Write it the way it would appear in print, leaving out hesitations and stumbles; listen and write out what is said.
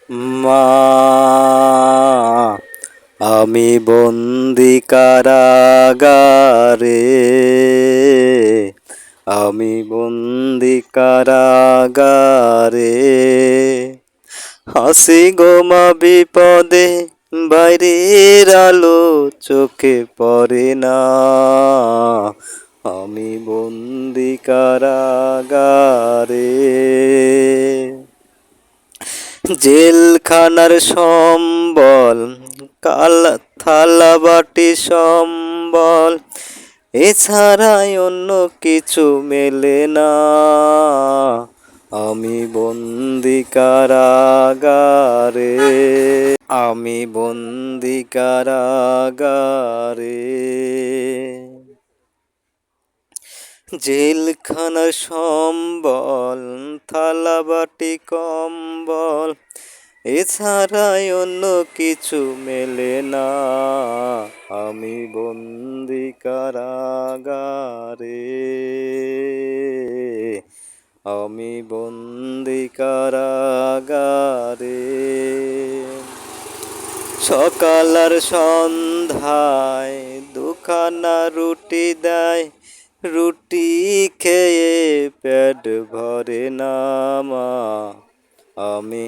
মা আমি বন্দি কারাগারে, আমি বন্দি কারাগারে, হাসি গোমা বিপদে, বাইরের আলো চোখে পড়ে না, আমি বন্দি কারাগারে। জেলখানার সম্বল, কালা থালা বাটি সম্বল, এছাড়াই অন্য কিছু মেলে না, আমি বন্দি কারাগারে, আমি বন্দি কারাগারে। জেলখানার সম্বল, থালা বাটি কম্বল, এছাড়াই অন্য কিছু মেলে না, আমি বন্দি কারাগারে, আমি বন্দি কারাগারে। সকাল আর সন্ধ্যায় দুখানা রুটি দেয়, রুটি খেয়ে পেট ভরে না মা, আমি